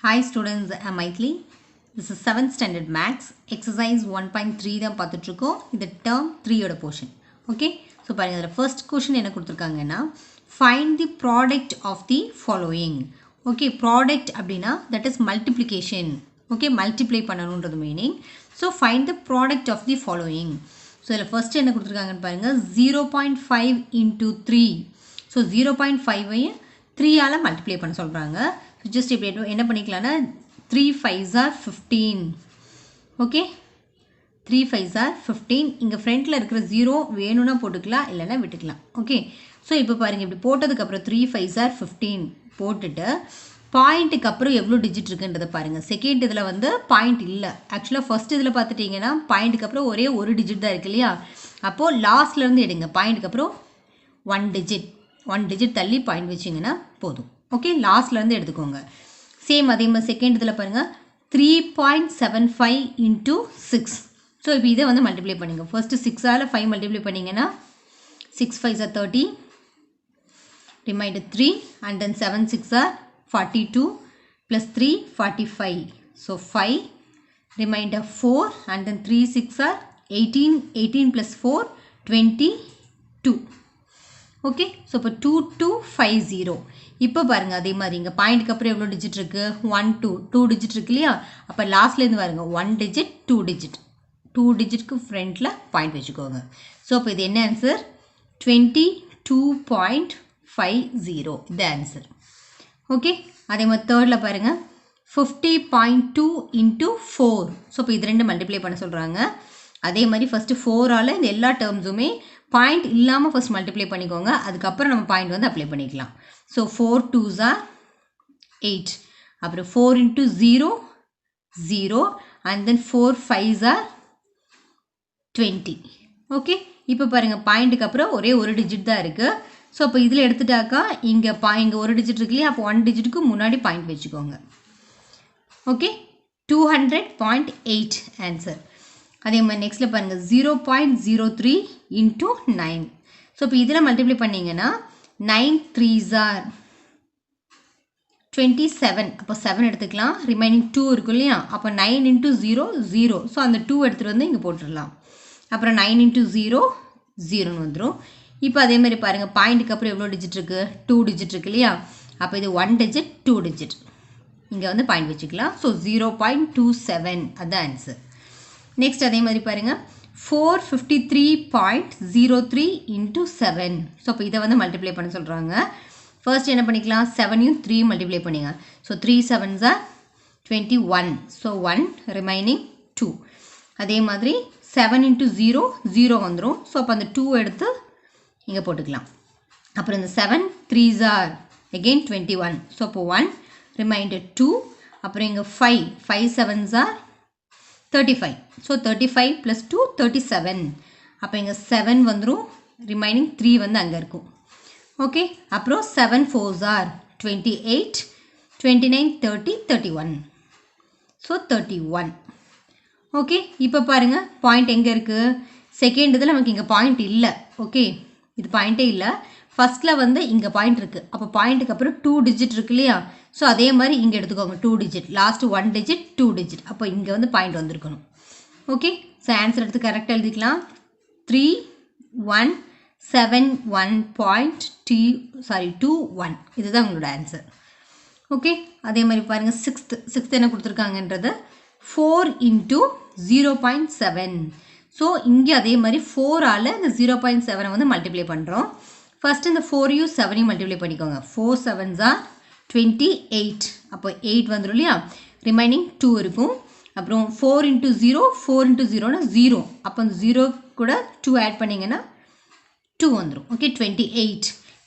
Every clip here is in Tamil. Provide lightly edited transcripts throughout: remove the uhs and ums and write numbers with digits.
Hi students, I'm Maithili. This is 7th standard maths exercise 1.3 தான் பார்த்துட்டு இருக்கோம். இது term 3 ஓட portion. Okay? So பாருங்க இதுல first question என்ன கொடுத்திருக்காங்கன்னா find the product of the following. Okay, product அப்படினா that is multiplication. Okay, multiply பண்ணனும்ன்றது meaning. So find the product of the following. So இதுல first என்ன கொடுத்திருக்காங்கன்னு பாருங்க 0.5 into 3. So 0.5 ஐ 3 ஆல multiply பண்ண சொல்றாங்க. So just இப்படி என்ன பண்ணிக்கலாம்னா 3 5s are 15. okay 3 5s are 15 இங்க ஃப்ரண்ட்ல இருக்கிற 0 வேணும்னா போட்டுக்கலாம் இல்லனா விட்டுக்கலாம். okay சோ இப்போ பாருங்க இப்படி போட்டதுக்கு அப்புறம் 3 5s are 15 போட்டுட்டு பாயிண்ட்க்கு அப்புறம் எவ்வளவு டிஜிட் இருக்குன்றத பாருங்க. செகண்ட் இதுல வந்து பாயிண்ட் இல்ல. एक्चुअली ஃபர்ஸ்ட் இதுல பார்த்துட்டீங்கன்னா பாயிண்ட்க்கு அப்புறம் ஒரே ஒரு டிஜிட் தான் இருக்கு இல்லையா? அப்போ லாஸ்ட்ல இருந்து எடுங்க. பாயிண்ட்க்கு அப்புறம் 1 டிஜிட் தள்ளி பாயிண்ட் வெச்சீங்கன்னா போதும். ஓகே லாஸ்ட்ல இருந்து எடுத்துக்கோங்க. சேம் அதே மாதிரி செகண்ட் இதுல பாருங்க 3.75 into 6. சோ இப்போ இத வந்து மல்டிப்ளை பண்ணுங்க. ஃபர்ஸ்ட் 6 ஆல 5 மல்டிப்ளை பண்ணீங்கன்னா 6 5s are 30. remainder 3 and then 7 6 are 42 plus 3 45. so 5 remainder 4 and then 3 6 are 18 plus 4 22. okay so இப்போ 2250. இப்போ பாருங்க அதே மாதிரி இங்க பாயிண்ட்க்கு அப்புறம் எவ்வளவு டிஜிட் இருக்கு 1 2 டிஜிட் இருக்கு இல்லையா? அப்ப லாஸ்ட்ல இருந்து பாருங்க 1 டிஜிட் 2 டிஜிட் 2 டிஜிட்க்கு ஃப்ரண்ட்ல பாயிண்ட் வெச்சுக்கோங்க. சோ இப்போ இது என்ன ஆன்சர் 22.50 இது ஆன்சர். ஓகே அதே மாதிரி தேர்ட்ல பாருங்க 50.2 into 4. சோ இப்போ இது ரெண்டு மல்டிப்ளை பண்ண சொல்றாங்க. அதே மாதிரி ஃபர்ஸ்ட் 4 ஆல இந்த எல்லா டேர்ம்ஸுமே பாயிண்ட் இல்லாம ஃபர்ஸ்ட் மல்டிப்ளை பண்ணிக்கோங்க. அதுக்கு அப்புறம் நம்ம பாயிண்ட் வந்து அப்ளை பண்ணிக்கலாம். so 4 2s are 8. அப்புறம் 4 into 0 0 and then 4 5s are 20. Okay இப்போ பாருங்க பாயிண்ட்க்கு அப்புறம் ஒரே ஒரு டிஜிட் தான் இருக்கு. சோ அப்ப இதுல எடுத்துட்டாக்கா இங்க ஒரு டிஜிட் இருக்கு இல்லையா? அப்ப 1 டிஜிட்க்கு முன்னாடி பாயிண்ட் வெச்சுக்கோங்க. Okay 200.8 answer. அதே மாதிரி நெக்ஸ்ட்ல பாருங்க 0.03 into 9. சோ இப்போ இதல மல்டிப்ளை பண்ணீங்கன்னா 9 3s are 27. அப்ப 7 எடுத்துக்கலாம். ரிமைனிங் 2 இருக்கு இல்லையா? அப்ப 9 into 0 0. சோ அந்த 2 எடுத்துட்டு வந்து இங்க போட்டுறலாம். அப்புறம் 9 into 0 0 ன்னு வந்துரும். இப்போ அதே மாதிரி பாருங்க பாயிண்ட்க்கு அப்புறம் எவ்வளவு டிஜிட் இருக்கு 2 டிஜிட் இருக்கு இல்லையா? அப்ப இது 1 டிஜிட் 2 டிஜிட். இங்க வந்து பாயிண்ட் வெச்சுக்கலாம். சோ 0.27 அதான் ஆன்சர். நெக்ஸ்ட் அதே மாதிரி பாருங்க 453.03 into 7. சோ அப்ப இத வந்து மல்டிப்ளை பண்ண சொல்றாங்க. ஃபர்ஸ்ட் என்ன பண்ணிக்கலாம் 7 யும் 3 மல்டிப்ளை பண்ணுங்க. So 3 7s are 21. So 1 remaining 2. அதே மாதிரி 7 into 0 0 வந்துரும். சோ அப்ப அந்த 2 எடுத்து இங்க போட்டுக்கலாம். அப்புறம் இந்த 7 3s are again 21. சோ அப்ப 1 ரிமைண்டர் 2. அப்புறம் இங்க 5 7s are 35. so 35 plus 2 37. அப்ப இங்க 7 வந்துரும். ரிமைனிங் 3 வந்து அங்க இருக்கும். ஓகே அப்புறம் 7 4s are 28 29 30 31. so 31. ஓகே இப்போ பாருங்க பாயிண்ட் எங்க இருக்கு செகண்ட் இதுல நமக்கு இங்க பாயிண்ட் இல்ல. ஓகே இது பாயிண்டே இல்ல. ஃபர்ஸ்ட்ல வந்து இங்க பாயிண்ட் இருக்கு. அப்ப பாயிண்ட்க்கு அப்புறம் 2 டிஜிட் இருக்கு இல்லையா? சோ அதே மாதிரி இங்க எடுத்துக்கோங்க 2 டிஜிட் லாஸ்ட் 1 டிஜிட் 2 டிஜிட். அப்ப இங்க வந்து பாயிண்ட் வந்திருக்கணும். ஓகே சோ ஆன்சர் எடுத்து கரெக்ட்டா எழுதிக்கலாம். 3.171.21 இதுதான் உங்களோட ஆன்சர். ஓகே அதே மாதிரி பாருங்க 6th என்ன கொடுத்திருக்காங்கன்றது 4 into 0.7. சோ இங்க அதே மாதிரி 4 ஆல இந்த 0.7 வந்து மல்டிப்ளை பண்றோம். ஃபர்ஸ்ட் இந்த 4 யும் 7 யும் மல்டிப்ளை பண்ணிக்கோங்க. 4 7s are 28. அப்ப 8 வந்துரும் இல்லையா? ரிமைனிங் 2 இருக்கும். அப்புறம் 4 into 0 4 into 0 னா 0. அப்ப அந்த 0 கூட 2 ஆட் பண்ணீங்கன்னா 2 வந்துரும். ஓகே 28.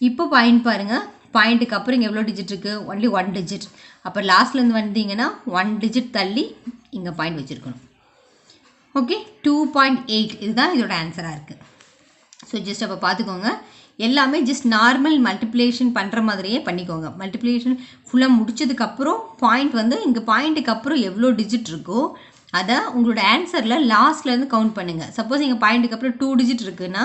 இப்போ பாயிண்ட் பாருங்க பாயிண்ட்க்கு அப்புறம் இங்க எவ்வளவு டிஜிட் இருக்கு only 1 டிஜிட். அப்ப லாஸ்ட்ல இருந்து வந்தீங்கன்னா 1 டிஜிட் தள்ளி இங்க பாயிண்ட் வெச்சிருக்கணும். ஓகே 2.8 இதுதான் இதோட ஆன்சரா இருக்கு. சோ ஜஸ்ட் அப்ப பாத்துக்கோங்க எல்லாமே ஜஸ்ட் நார்மல் மல்டிப்ளிகேஷன் பண்ற மாதிரியே பண்ணிக்கோங்க. மல்டிப்ளிகேஷன் ஃபுல்லா முடிச்சதுக்கு அப்புறம் பாயிண்ட் வந்து இங்க பாயிண்ட்க்கு அப்புறம் எவ்வளவு டிஜிட் இருக்கோ அத உங்களோட ஆன்சர்ல லாஸ்ட்ல இருந்து கவுண்ட் பண்ணுங்க. சப்போஸ் இங்க பாயிண்ட்க்கு அப்புறம் 2 டிஜிட் இருக்குனா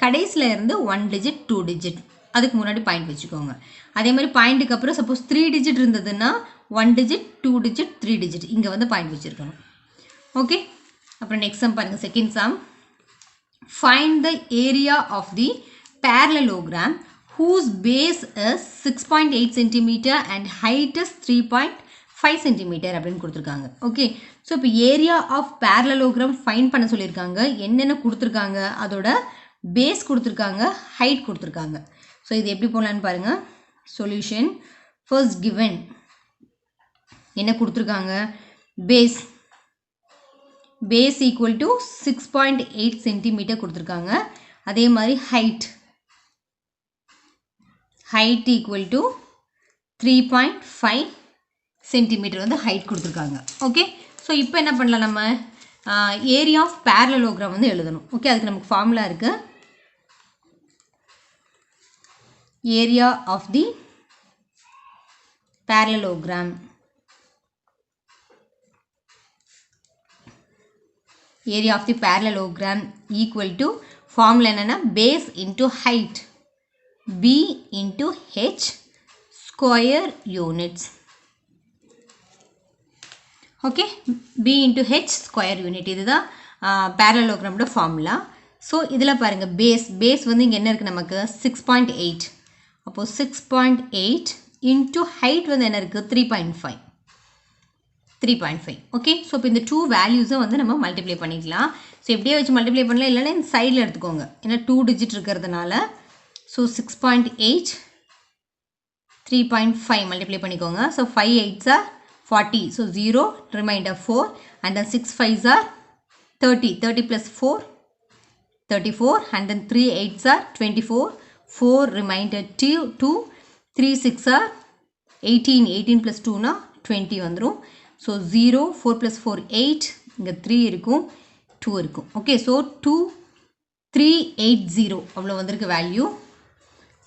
கடைசில இருந்து 1 டிஜிட் 2 டிஜிட் அதுக்கு முன்னாடி பாயிண்ட் வெச்சுக்கோங்க. அதே மாதிரி பாயிண்ட்க்கு அப்புறம் சப்போஸ் 3 டிஜிட் இருந்ததுன்னா 1 digit 2 digit 3 digit இங்கே வந்து பாயிண்ட் வச்சுருக்கணும். ஓகே, அப்புறம் நெக்ஸ்ட் சம் பாருங்கள். Second sum, find the area of the parallelogram whose base is 6.8 cm and height is 3.5 cm அப்படின்னு கொடுத்துருக்காங்க. ஓகே, ஸோ இப்போ ஏரியா ஆஃப் பேரலோகிராம் ஃபைண்ட் பண்ண சொல்லியிருக்காங்க. என்னென்ன கொடுத்துருக்காங்க, அதோட பேஸ் கொடுத்துருக்காங்க, ஹைட் கொடுத்துருக்காங்க. ஸோ இது எப்படி போகலான்னு பாருங்கள். சொல்யூஷன் ஃபர்ஸ்ட் கிவன் என்ன கொடுத்துருக்காங்க, பேஸ் ஈக்குவல் டு 6.8 சென்டிமீட்டர் கொடுத்துருக்காங்க. அதே மாதிரி ஹைட் ஈக்குவல் டு 3.5 சென்டிமீட்டர் வந்து ஹைட் கொடுத்துருக்காங்க. ஓகே, ஸோ இப்போ என்ன பண்ணலாம், நம்ம ஏரியா ஆஃப் பேரலோகிராம் வந்து எழுதணும். ஓகே, அதுக்கு நமக்கு ஃபார்முலா இருக்குது. Area of the parallelogram equal to formula என்னன்னா base into height b into h square units. Okay, b into h square unit இதுதான் பேரலோகிராமோட ஃபார்முலா. ஸோ இதில் பாருங்கள், பேஸ் வந்து இங்கே என்ன இருக்குது நமக்கு 6.8. அப்போது 6.8 இன்ட்டு ஹைட் வந்து என்ன இருக்குது 3.5. ஓகே, ஸோ இப்போ இந்த 2 வேல்யூஸை வந்து நம்ம மல்டிப்ளை பண்ணிக்கலாம். ஸோ எப்படியே வச்சு மல்டிப்ளை பண்ணலாம், இல்லைன்னா இந்த சைடில் எடுத்துக்கோங்க, ஏன்னா 2 டிஜிட் இருக்கிறதுனால. ஸோ 6.8 3.5 மல்டிப்ளை பண்ணிக்கோங்க. So 5 8s are 40. So 0 remainder 4 and then 6 5s are 30 plus 4 34 and then 3 8s are 24 4 remainder 2 3 6 are 18 plus 2 na 20 வந்துரும். ஸோ 0 4 plus 4 8 இங்கே 3 இருக்கும் 2 இருக்கும். ஓகே, ஸோ 2380 அவ்வளோ வந்திருக்கு வேல்யூ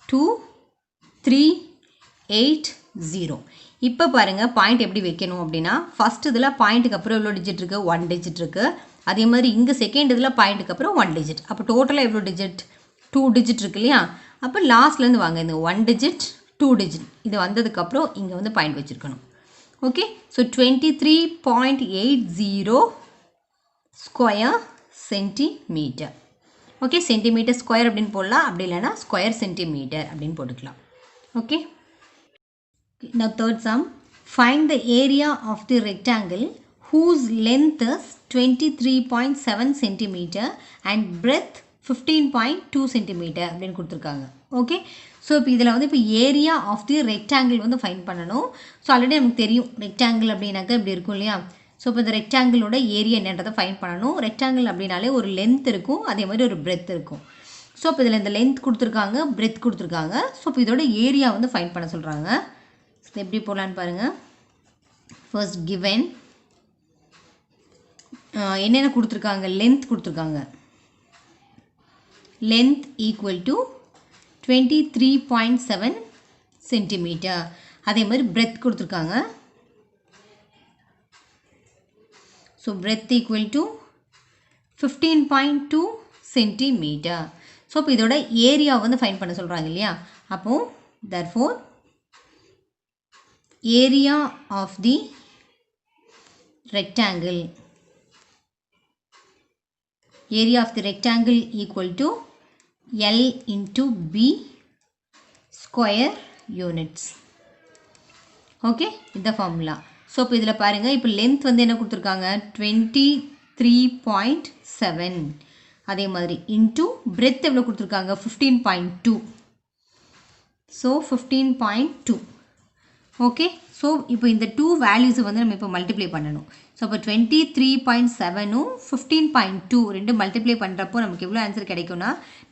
2380. இப்போ பாருங்கள் பாயிண்ட் எப்படி வைக்கணும் அப்படின்னா, ஃபஸ்ட் இதில் பாயிண்ட்டுக்கு அப்புறம் எவ்வளோ டிஜிட் இருக்குது 1 டிஜிட் இருக்குது. அதே மாதிரி இங்கே செகண்ட் இதில் பாயிண்ட்டுக்கு அப்புறம் 1 டிஜிட். அப்போ டோட்டலாக எவ்வளோ டிஜிட் 2 டிஜிட் இருக்கு இல்லையா. அப்போ லாஸ்ட்லேருந்து வாங்க, இந்த 1 டிஜிட் 2 டிஜிட் இது வந்ததுக்கப்புறம் இங்கே வந்து பாயிண்ட் வச்சுருக்கணும். Okay, so 23.80 square centimetre. Okay, centimetre square அப்படின்னு போடலாம், அப்படி இல்லைன்னா ஸ்கொயர் சென்டிமீட்டர் அப்படின்னு போட்டுக்கலாம். Okay, now third sum, find the area of the rectangle whose length is 23.7 centimeter and breadth 15.2 centimeter அப்படின்னு கொடுத்துருக்காங்க. ஓகே, ஸோ இப்போ இதில் வந்து இப்போ ஏரியா ஆஃப் தி ரெக்டாங்கிள் வந்து ஃபைண்ட் பண்ணணும். ஸோ ஆல்ரெடி நமக்கு தெரியும் ரெக்டாங்கிள் அப்படின்னாக்கா இப்படி இருக்கும் இல்லையா. ஸோ இப்போ இந்த ரெக்டாங்கிளோட ஏரியா என்னன்றதை ஃபைண்ட் பண்ணணும். ரெக்டாங்கிள் அப்படின்னாலே ஒரு லென்த் இருக்கும், அதே மாதிரி ஒரு பிரெத் இருக்கும். ஸோ இப்போ இதில் இந்த லென்த் கொடுத்துருக்காங்க, பிரெத் கொடுத்துருக்காங்க. ஸோ இப்போ இதோட ஏரியா வந்து ஃபைண்ட் பண்ண சொல்கிறாங்க. இது எப்படி போடலான்னு பாருங்கள். ஃபர்ஸ்ட் கிவன் என்னென்ன கொடுத்துருக்காங்க, லென்த் கொடுத்துருக்காங்க. Length equal to 23.7 centimetre. அதே மாதிரி பிரெத் கொடுத்துருக்காங்க. So breadth equal to 15.2 centimetre. So இப்போ இதோட ஏரியா வந்து ஃபைண்ட் பண்ண சொல்கிறாங்க இல்லையா. அப்போது therefore area of the rectangle equal to L into B square units. Okay, இந்த ஃபார்முலா. ஸோ இப்போ இதில் பாருங்கள், இப்போ லென்த் வந்து என்ன கொடுத்துருக்காங்க 23.7. அதே மாதிரி இன்ட்டு பிரெத் எவ்வளோ கொடுத்துருக்காங்க 15.2. ஸோ 15.2. ஓகே, ஸோ இப்போ இந்த 2 வேல்யூஸை வந்து நம்ம இப்போ மல்டிப்ளை பண்ணணும். ஸோ இப்போ 23.7ம் 15.2 ரெண்டு மல்டிப்ளை பண்ணுறப்போ நமக்கு எவ்வளோ ஆன்சர் கிடைக்கும்னா,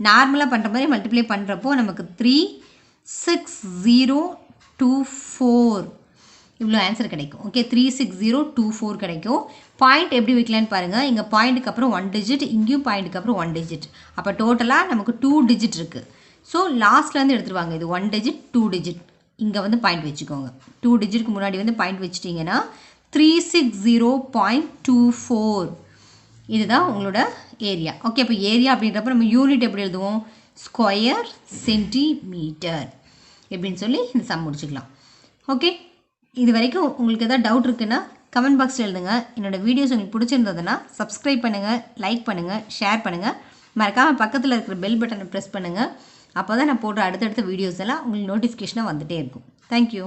நார்மலாக பண்ணுற மாதிரி மல்டிப்ளை பண்ணுறப்போ நமக்கு 36024 இவ்வளோ ஆன்சர் கிடைக்கும். ஓகே, 36024 கிடைக்கும். பாயிண்ட் எப்படி வைக்கலான்னு பாருங்கள். இங்கே பாயிண்ட்டுக்கு அப்புறம் 1 டிஜிட், இங்கேயும் பாயிண்ட்டுக்கு அப்புறம் 1 டிஜிட். அப்போ டோட்டலாக நமக்கு 2 டிஜிட் இருக்குது. ஸோ லாஸ்ட்லேருந்து எடுத்துருவாங்க. இது 1 டிஜிட் 2 டிஜிட் இங்கே வந்து பாயிண்ட் வச்சுக்கோங்க. 2 டிஜிட்க்கு முன்னாடி வந்து பாயிண்ட் வச்சிட்டிங்கன்னா 360.24 இதுதான் உங்களோட ஏரியா. ஓகே, இப்போ ஏரியா அப்படின்றப்ப நம்ம யூனிட் எப்படி எழுதுவோம், ஸ்கொயர் சென்டிமீட்டர் எப்படின்னு சொல்லி இந்த சம் முடிச்சுக்கலாம். ஓகே, இது வரைக்கும் உங்களுக்கு எதாவது டவுட் இருக்குன்னா கமெண்ட் பாக்ஸில் எழுதுங்க. என்னோடய வீடியோஸ் உங்களுக்கு பிடிச்சிருந்ததுன்னா சப்ஸ்கிரைப் பண்ணுங்கள், லைக் பண்ணுங்கள், ஷேர் பண்ணுங்கள். மறக்காமல் பக்கத்தில் இருக்கிற பெல் பட்டனை ப்ரெஸ் பண்ணுங்கள். அப்போ தான் நான் போடுற அடுத்தடுத்த வீடியோஸ் எல்லாம் உங்களுக்கு நோட்டிஃபிகேஷனாக வந்துகிட்டே இருக்கும். தேங்க்யூ.